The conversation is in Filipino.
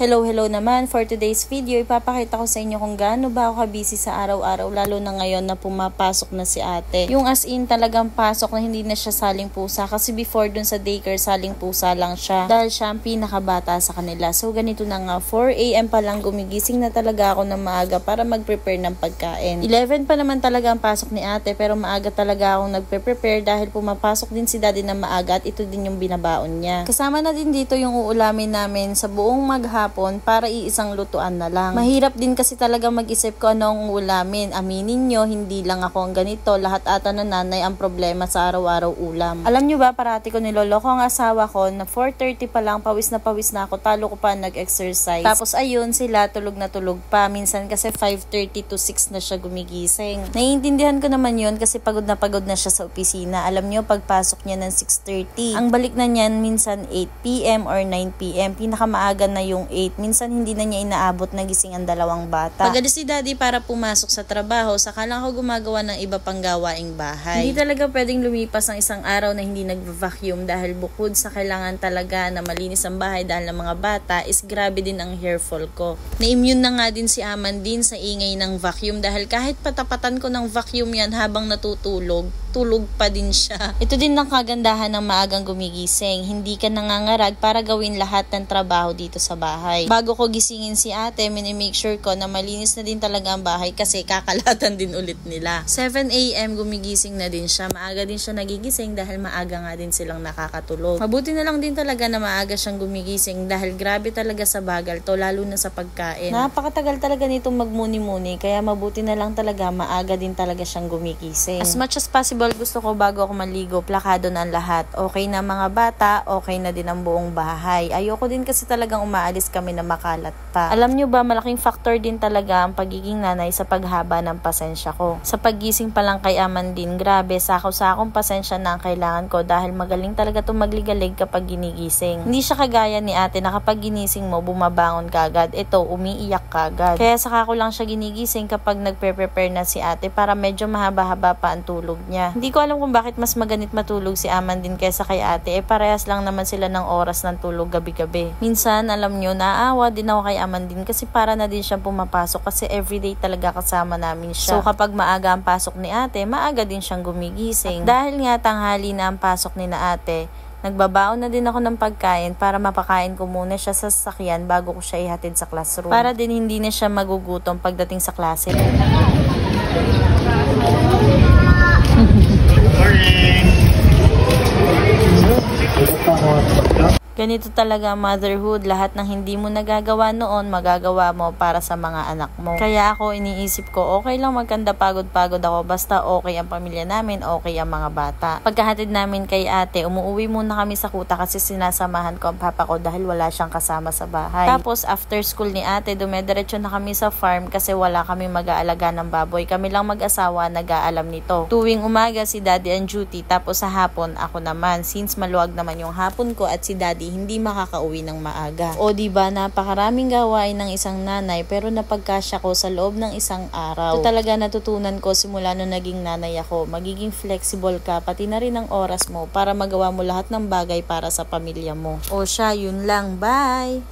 Hello naman. For today's video, ipapakita ko sa inyo kung gaano ba ako kabisi sa araw-araw, lalo na ngayon na pumapasok na si ate. Yung as in talagang pasok na hindi na siya saling pusa, kasi before dun sa daycare saling pusa lang siya dahil siya ang pinakabata sa kanila. So ganito na nga, 4 AM pa lang gumigising na talaga ako na maaga para mag-prepare ng pagkain. 11 pa naman talaga ang pasok ni ate, pero maaga talaga akong nagpe-prepare dahil pumapasok din si daddy na maaga at ito din yung binabaon niya. Kasama na din dito yung uulamin namin sa buong maghapon para iisang lutuan na lang. Mahirap din kasi talaga mag-isip ko ano ang ulamin. Aminin nyo, hindi lang ako ang ganito. Lahat ata na nanay ang problema sa araw-araw ulam. Alam nyo ba, parati ko niloloko ang asawa ko na 4:30 pa lang, pawis na ako. Talo ko pa nag-exercise. Tapos ayun, sila tulog na tulog pa. Minsan kasi 5:30 to 6 na siya gumigising. Naiintindihan ko naman yun kasi pagod na siya sa opisina. Alam nyo, pagpasok niya ng 6:30. Ang balik na niyan minsan 8 PM or 9 PM. Pinakamaaga na yung 8. Minsan hindi na niya inaabot na gising ang dalawang bata. Pag si daddy para pumasok sa trabaho, saka lang ako gumagawa ng iba pang gawaing bahay. Hindi talaga pwedeng lumipas ang isang araw na hindi nag-vacuum dahil bukod sa kailangan talaga na malinis ang bahay dahil ng mga bata, is grabe din ang hair fall ko. Na-immune na nga din si Aman din sa ingay ng vacuum dahil kahit patapatan ko ng vacuum yan habang natutulog, tulog pa din siya. Ito din ang kagandahan ng maagang gumigising. Hindi ka nangangarag para gawin lahat ng trabaho dito sa bahay. Bago ko gisingin si ate, minimake sure ko na malinis na din talaga ang bahay kasi kakalatan din ulit nila. 7 AM gumigising na din siya. Maaga din siya nagigising dahil maaga nga din silang nakakatulog. Mabuti na lang din talaga na maaga siyang gumigising dahil grabe talaga sa bagal to, lalo na sa pagkain. Napakatagal talaga nitong magmuni-muni, kaya mabuti na lang talaga maaga din talaga siyang gumigising. As much as possible, gusto ko bago ako maligo, plakado na ang lahat. Okay na mga bata, okay na din ang buong bahay. Ayoko din kasi talagang umaalis kami na makalat pa. Alam nyo ba, malaking factor din talaga ang pagiging nanay sa paghaba ng pasensya ko. Sa paggising pa lang kay Aman din, grabe, sako-sakong pasensya na ang kailangan ko dahil magaling talaga itong magligalig kapag ginigising. Hindi siya kagaya ni ate na kapag ginising mo, bumabangon kagad. Ito, umiiyak kagad. Kaya saka ko lang siya ginigising kapag nagpe-prepare na si ate para medyo mahaba-haba pa ang tulog niya. Hindi ko alam kung bakit mas maganit matulog si Aman din kaysa kay ate. Parehas lang naman sila ng oras ng tulog gabi-gabi. Minsan, alam nyo, naawa din ako kay Aman din kasi para na din siyang pumapasok kasi everyday talaga kasama namin siya. So kapag maaga ang pasok ni ate, maaga din siyang gumigising. At dahil nga tanghali na ang pasok ni na ate, nagbabaon na din ako ng pagkain para mapakain ko muna siya sa sasakyan bago ko siya ihatid sa classroom. Para din hindi na siya magugutom pagdating sa klase. Ganito talaga motherhood, lahat ng hindi mo nagagawa noon, magagawa mo para sa mga anak mo. Kaya ako iniisip ko, okay lang magkanda pagod-pagod ako, basta okay ang pamilya namin, okay ang mga bata. Pagkahatid namin kay ate, umuwi muna kami sa kuta kasi sinasamahan ko ang papa ko dahil wala siyang kasama sa bahay. Tapos after school ni ate, dumediretso na kami sa farm kasi wala kami mag-aalaga ng baboy. Kami lang mag-asawa nag-aalam nito. Tuwing umaga si daddy ang duty, tapos sa hapon ako naman, since maluwag naman yung hapon ko at si daddy hindi makakauwi ng maaga. O diba, napakaraming gawain ng isang nanay pero napagkasya ko sa loob ng isang araw. Ito talaga natutunan ko simula nung naging nanay ako. Magiging flexible ka, pati na rin ang oras mo para magawa mo lahat ng bagay para sa pamilya mo. O siya, yun lang. Bye!